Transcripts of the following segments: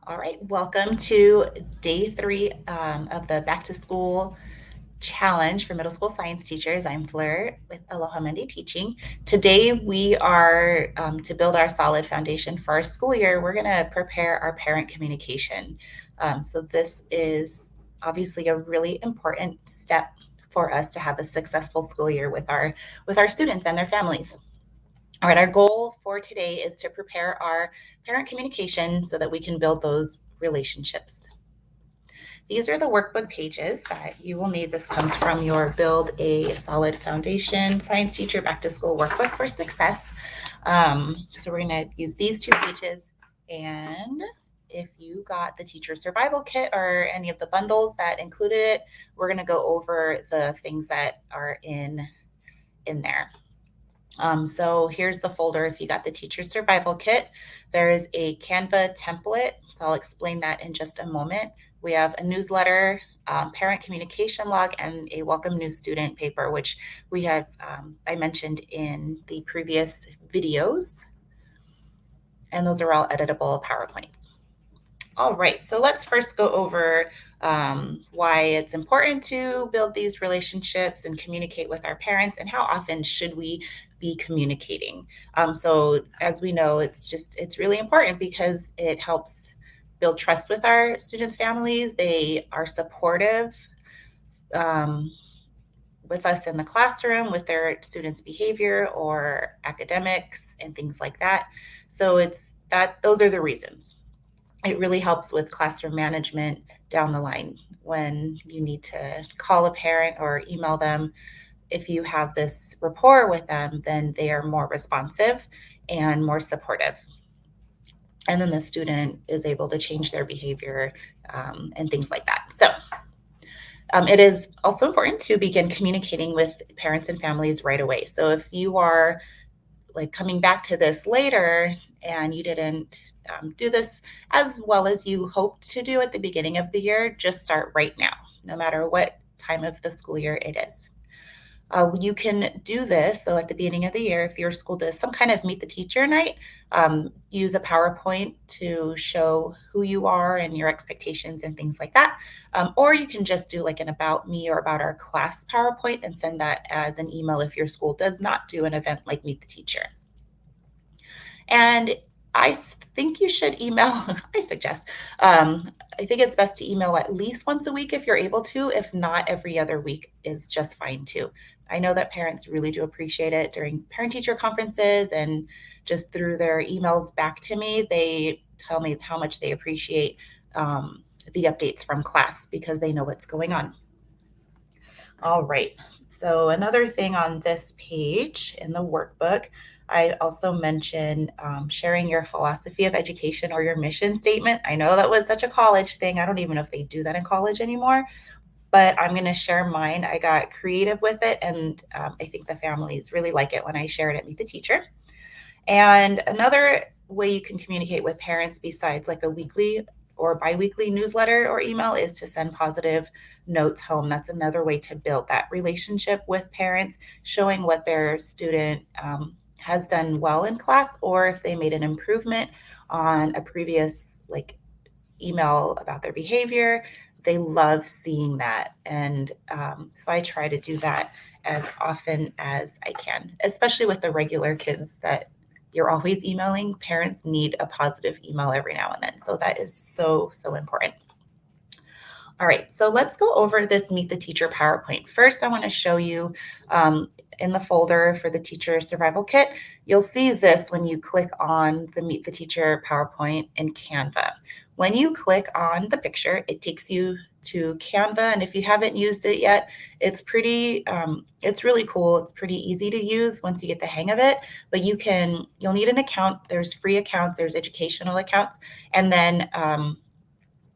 All right, welcome to day three of the Back to School Challenge for Middle School Science Teachers. I'm Fleur with Aloha Monday Teaching. Today, we are to build our solid foundation for our school year. We're going to prepare our parent communication. So this is obviously a really important step for us to have a successful school year with our students and their families. All right, our goal for today is to prepare our parent communication so that we can build those relationships. These are the workbook pages that you will need. This comes from your Build a Solid Foundation Science Teacher Back to School Workbook for Success. So we're going to use these two pages. And if you got the teacher survival kit or any of the bundles that included it, we're going to go over the things that are in there. So here's the folder if you got the teacher survival kit. There is a Canva template, so I'll explain that in just a moment. We have a newsletter, parent communication log, and a welcome new student paper, which we have, I mentioned in the previous videos. And those are all editable PowerPoints. All right, so let's first go over why it's important to build these relationships and communicate with our parents, and how often should we be communicating. So as we know, it's really important because it helps build trust with our students' families. They are supportive um, with us in the classroom, with their students' behavior or academics and things like that. So those are the reasons. It really helps with classroom management down the line when you need to call a parent or email them. If you have this rapport with them, then they are more responsive and more supportive. And then the student is able to change their behavior and things like that. So it is also important to begin communicating with parents and families right away. So if you are like coming back to this later and you didn't do this as well as you hoped to do at the beginning of the year, just start right now, no matter what time of the school year it is. You can do this. So at the beginning of the year, if your school does some kind of meet the teacher night, use a PowerPoint to show who you are and your expectations and things like that. Or you can just do like an about me or about our class PowerPoint and send that as an email if your school does not do an event like meet the teacher. And I think you should email, I suggest, I think it's best to email at least once a week if you're able to. If not, every other week is just fine too. I know that parents really do appreciate it during parent teacher conferences and just through their emails back to me. They tell me how much they appreciate the updates from class because they know what's going on. All right. So another thing on this page in the workbook, I also mentioned sharing your philosophy of education or your mission statement. I know that was such a college thing. I don't even know if they do that in college anymore, but I'm going to share mine. I got creative with it, and I think the families really like it when I share it at Meet the Teacher. And another way you can communicate with parents besides like a weekly or biweekly newsletter or email is to send positive notes home. That's another way to build that relationship with parents, showing what their student has done well in class or if they made an improvement on a previous like email about their behavior. They love seeing that. And so I try to do that as often as I can, especially with the regular kids that you're always emailing. Parents need a positive email every now and then. So that is so, so important. All right, so let's go over this Meet the Teacher PowerPoint. First, I want to show you in the folder for the Teacher Survival Kit, you'll see this when you click on the Meet the Teacher PowerPoint in Canva. When you click on the picture, it takes you to Canva, and if you haven't used it yet, it's really cool. It's pretty easy to use once you get the hang of it, but you'll need an account. There's free accounts, there's educational accounts, and then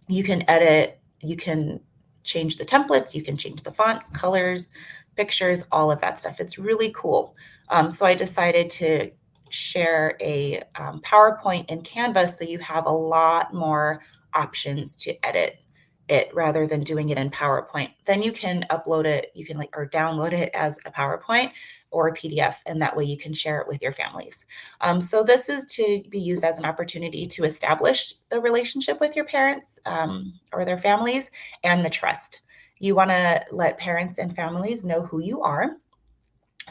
you can edit, you can change the templates, you can change the fonts, colors, pictures, all of that stuff. It's really cool. So I decided to share a PowerPoint in Canva so you have a lot more options to edit it rather than doing it in PowerPoint. Then you can upload it, you can like, or download it as a PowerPoint or a PDF, and that way you can share it with your families. So this is to be used as an opportunity to establish the relationship with your parents or their families and the trust. You want to let parents and families know who you are.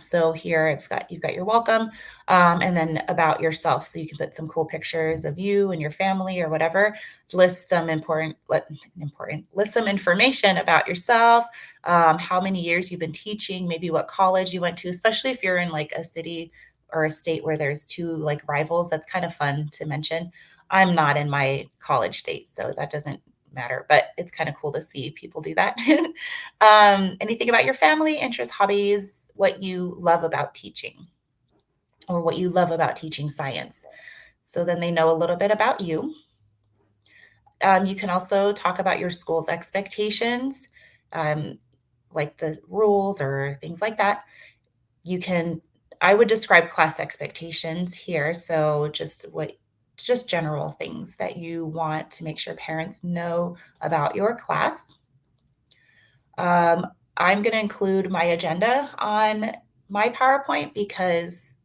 So here you've got your welcome, and then about yourself. So you can put some cool pictures of you and your family or whatever. List some list some information about yourself, how many years you've been teaching, maybe what college you went to, especially if you're in like a city or a state where there's two like rivals. That's kind of fun to mention. I'm not in my college state, so that doesn't matter, but it's kind of cool to see people do that. Anything about your family, interests, hobbies, what you love about teaching, or what you love about teaching science. So then they know a little bit about you. You can also talk about your school's expectations, um, like the rules or things like that. You can, I would describe class expectations here. So just general things that you want to make sure parents know about your class. Um, I'm going to include my agenda on my PowerPoint because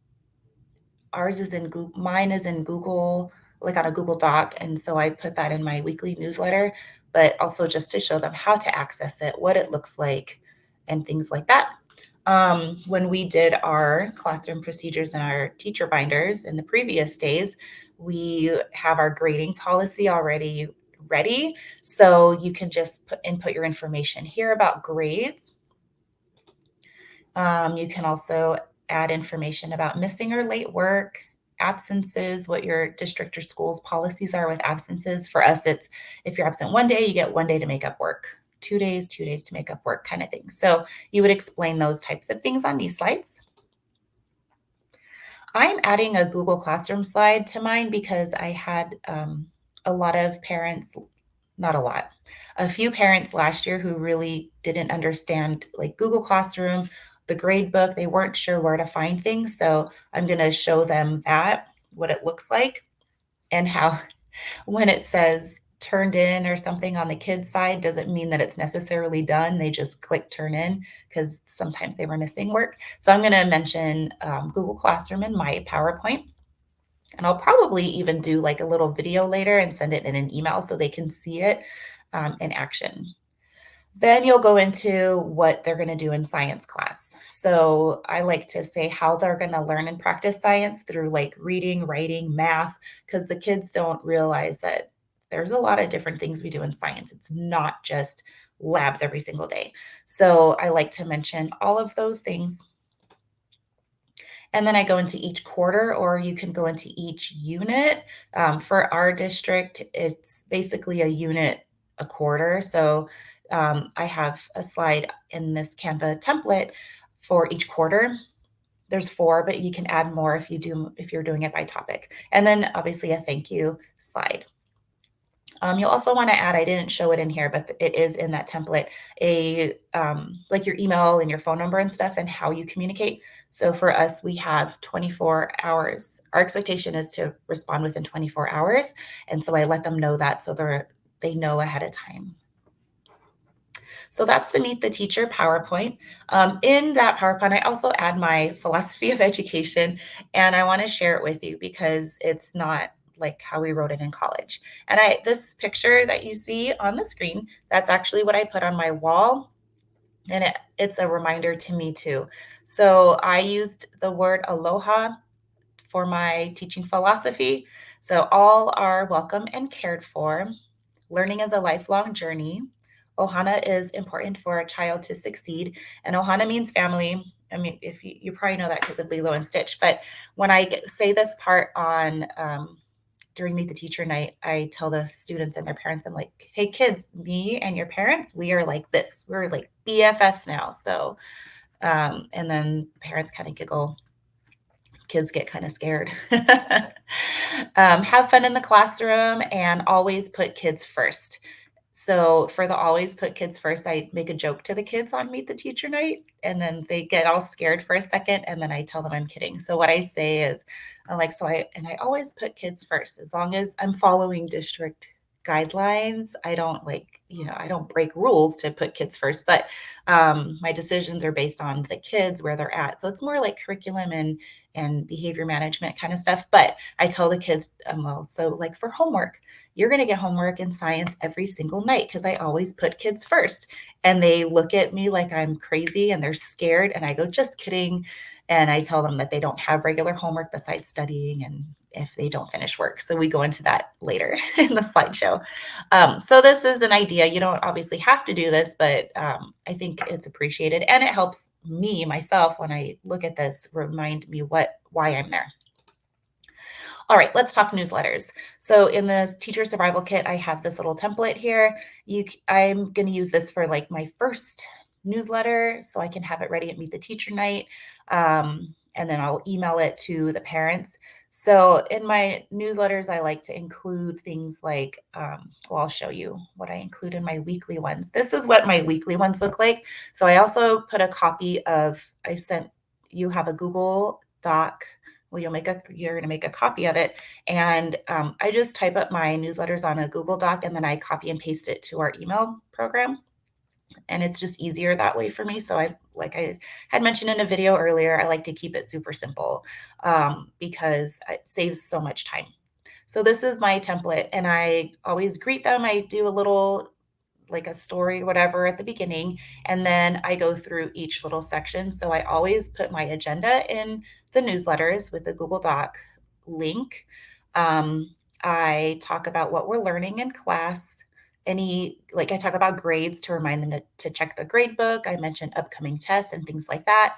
ours is in Google, mine is in Google, like on a Google Doc. And so I put that in my weekly newsletter, but also just to show them how to access it, what it looks like, and things like that. When we did our classroom procedures and our teacher binders in the previous days, we have our grading policy already ready. So you can just input your information here about grades. You can also add information about missing or late work, absences, what your district or school's policies are with absences. For us, it's if you're absent one day, you get one day to make up work, 2 days, 2 days to make up work kind of thing. So you would explain those types of things on these slides. I'm adding a Google Classroom slide to mine because I had a lot of parents, not a lot, a few parents last year who really didn't understand like Google Classroom, the grade book. They weren't sure where to find things. So I'm going to show them that, what it looks like, and how when it says turned in or something on the kids side doesn't mean that it's necessarily done. They just click turn in because sometimes they were missing work. So I'm going to mention Google Classroom in my PowerPoint. And I'll probably even do like a little video later and send it in an email so they can see it in action. Then you'll go into what they're going to do in science class. So I like to say how they're going to learn and practice science through like reading, writing, math, because the kids don't realize that there's a lot of different things we do in science. It's not just labs every single day. So I like to mention all of those things. And then I go into each quarter, or you can go into each unit. For our district, it's basically a unit a quarter. So I have a slide in this Canva template for each quarter. There's 4, but you can add more if you're doing it by topic. And then obviously a thank you slide. You'll also want to add, I didn't show it in here, but it is in that template, a like your email and your phone number and stuff and how you communicate. So for us, we have 24 hours. Our expectation is to respond within 24 hours. And so I let them know that so they know ahead of time. So that's the Meet the Teacher PowerPoint. In that PowerPoint, I also add my philosophy of education, and I want to share it with you because it's not like how we wrote it in college. And this picture that you see on the screen, that's actually what I put on my wall, and it's a reminder to me too. So I used the word aloha for my teaching philosophy. So all are welcome and cared for. Learning is a lifelong journey. Ohana is important for a child to succeed. And Ohana means family. I mean, if you probably know that because of Lilo and Stitch. But when I say this part on during Meet the Teacher night, I tell the students and their parents, I'm like, hey kids, me and your parents, we are like this. We're like BFFs now. So, and then parents kind of giggle. Kids get kind of scared. Have fun in the classroom and always put kids first. So for the always put kids first, I make a joke to the kids on Meet the Teacher night, and then they get all scared for a second, and then I tell them I'm kidding. So what I say is, I'm like, I always put kids first as long as I'm following district guidelines. I don't like, I don't break rules to put kids first, but my decisions are based on the kids where they're at. So it's more like curriculum and behavior management kind of stuff. But I tell the kids, well, so like for homework, you're going to get homework in science every single night because I always put kids first. And they look at me like I'm crazy and they're scared. And I go, just kidding. And I tell them that they don't have regular homework besides studying and if they don't finish work. So we go into that later in the slideshow. So this is an idea. You don't obviously have to do this, but I think it's appreciated and it helps me myself when I look at this, remind me why I'm there. All right, let's talk newsletters. So in this teacher survival kit, I have this little template here. I'm going to use this for like my first newsletter so I can have it ready at Meet the Teacher night. And then I'll email it to the parents. So in my newsletters, I like to include things like, well, I'll show you what I include in my weekly ones. This is what my weekly ones look like. So I also put a copy of, you have a Google Doc. Well, you're going to make a copy of it. And I just type up my newsletters on a Google Doc and then I copy and paste it to our email program. And it's just easier that way for me. So like I had mentioned in a video earlier, I like to keep it super simple because it saves so much time. So this is my template and I always greet them. I do a little like a story, whatever, at the beginning. And then I go through each little section. So I always put my agenda in the newsletters with the Google Doc link. I talk about what we're learning in class. I talk about grades to remind them to check the grade book. I mentioned upcoming tests and things like that.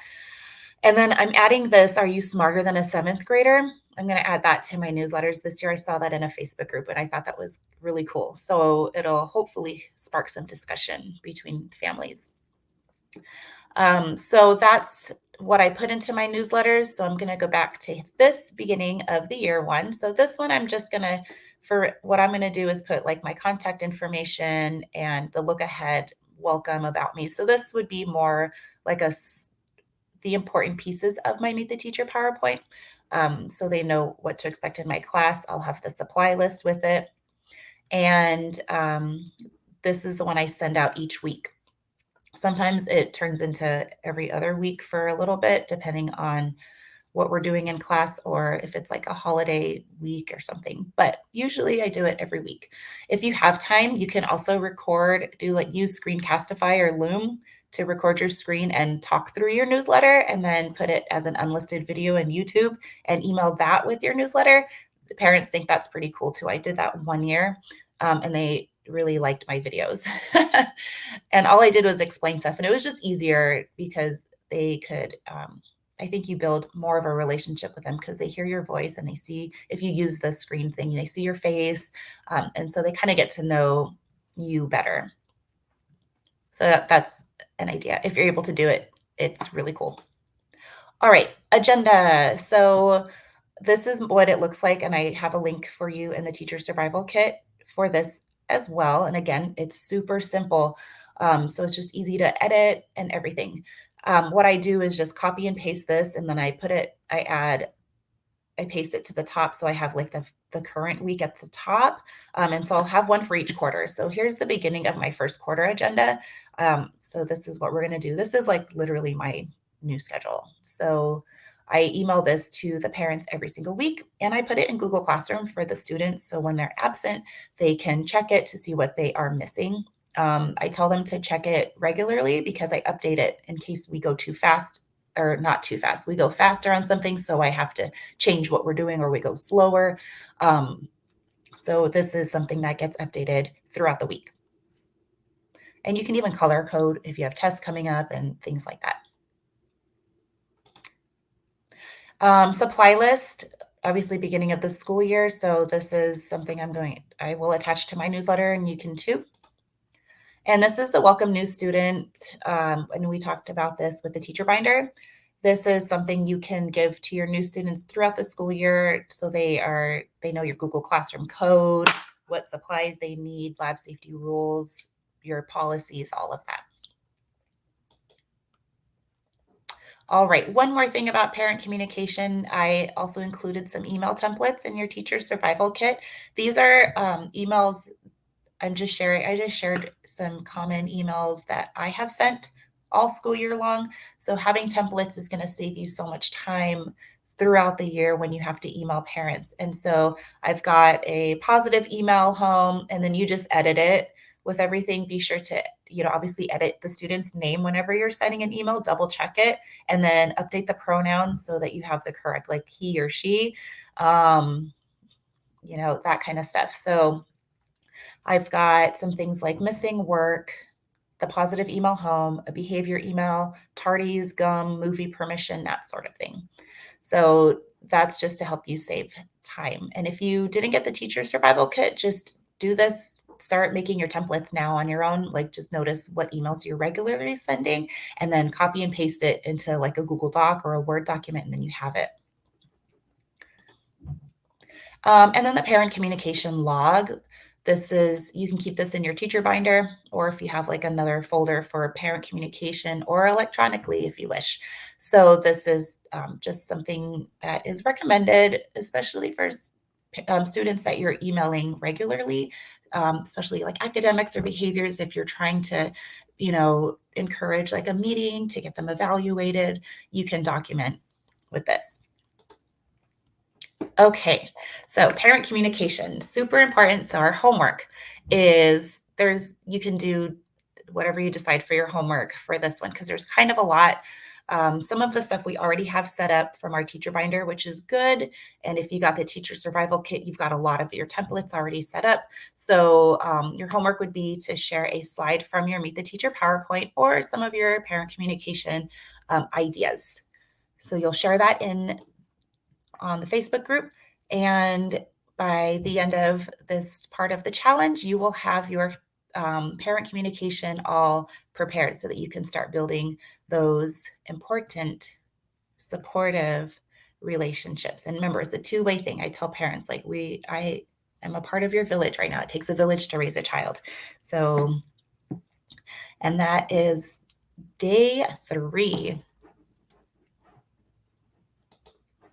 And then I'm adding this, are you smarter than a seventh grader? I'm going to add that to my newsletters this year. I saw that in a Facebook group and I thought that was really cool. So it'll hopefully spark some discussion between families. So that's what I put into my newsletters. So I'm going to go back to this beginning of the year one. So this one, for what I'm going to do is put like my contact information and the look ahead welcome about me. So this would be more like the important pieces of my Meet the Teacher PowerPoint. So they know what to expect in my class. I'll have the supply list with it. And this is the one I send out each week. Sometimes it turns into every other week for a little bit, depending on what we're doing in class or if it's like a holiday week or something. But usually I do it every week. If you have time, you can also use Screencastify or Loom to record your screen and talk through your newsletter and then put it as an unlisted video in YouTube and email that with your newsletter. The parents think that's pretty cool too. I did that one year and they really liked my videos. And all I did was explain stuff and it was just easier because they could, I think you build more of a relationship with them because they hear your voice and they see, if you use the screen thing, they see your face. And so they kind of get to know you better. So that's an idea. If you're able to do it, it's really cool. All right, agenda. So this is what it looks like. And I have a link for you in the Teacher Survival Kit for this as well. And again, it's super simple. So it's just easy to edit and everything. What I do is just copy and paste this, and then I paste it to the top. So I have like the current week at the top. And so I'll have one for each quarter. So here's the beginning of my first quarter agenda. So this is what we're going to do. This is like literally my new schedule. So I email this to the parents every single week and I put it in Google Classroom for the students. So when they're absent, they can check it to see what they are missing. I tell them to check it regularly because I update it in case we go too fast or not too fast. We go faster on something, so I have to change what we're doing or we go slower. So this is something that gets updated throughout the week. And you can even color code if you have tests coming up and things like that. Supply list, obviously beginning of the school year. So this is something I will attach to my newsletter and you can too. And this is the welcome new student. And we talked about this with the teacher binder. This is something you can give to your new students throughout the school year. So they know your Google Classroom code, what supplies they need, lab safety rules, your policies, all of that. All right, one more thing about parent communication. I also included some email templates in your teacher survival kit. These are emails I just shared some common emails that I have sent all school year long. So having templates is going to save you so much time throughout the year when you have to email parents. And so I've got a positive email home, and then you just edit it with everything. Be sure to, obviously edit the student's name whenever you're sending an email, double check it, and then update the pronouns so that you have the correct, like he or she, um, that kind of stuff. So I've got some things like missing work, the positive email home, a behavior email, tardies, gum, movie permission, that sort of thing. So that's just to help you save time. And if you didn't get the teacher survival kit, just do this. Start making your templates now on your own. Like, just notice what emails you're regularly sending and then copy and paste it into like a Google Doc or a Word document, and then you have it. And then the parent communication log. You can keep this in your teacher binder, or if you have like another folder for parent communication, or electronically if you wish. So this is just something that is recommended, especially for students that you're emailing regularly, especially like academics or behaviors. If you're trying to, encourage like a meeting to get them evaluated, you can document with this. Okay, so parent communication, super important. So our homework is you can do whatever you decide for your homework for this one, because there's kind of a lot. Some of the stuff we already have set up from our teacher binder, which is good. And if you got the teacher survival kit, you've got a lot of your templates already set up. So your homework would be to share a slide from your Meet the Teacher PowerPoint or some of your parent communication ideas. So you'll share that on the Facebook group. And by the end of this part of the challenge, you will have your parent communication all prepared so that you can start building those important, supportive relationships. And remember, it's a two-way thing. I tell parents, like, I am a part of your village right now. It takes a village to raise a child. So, and that is day 3.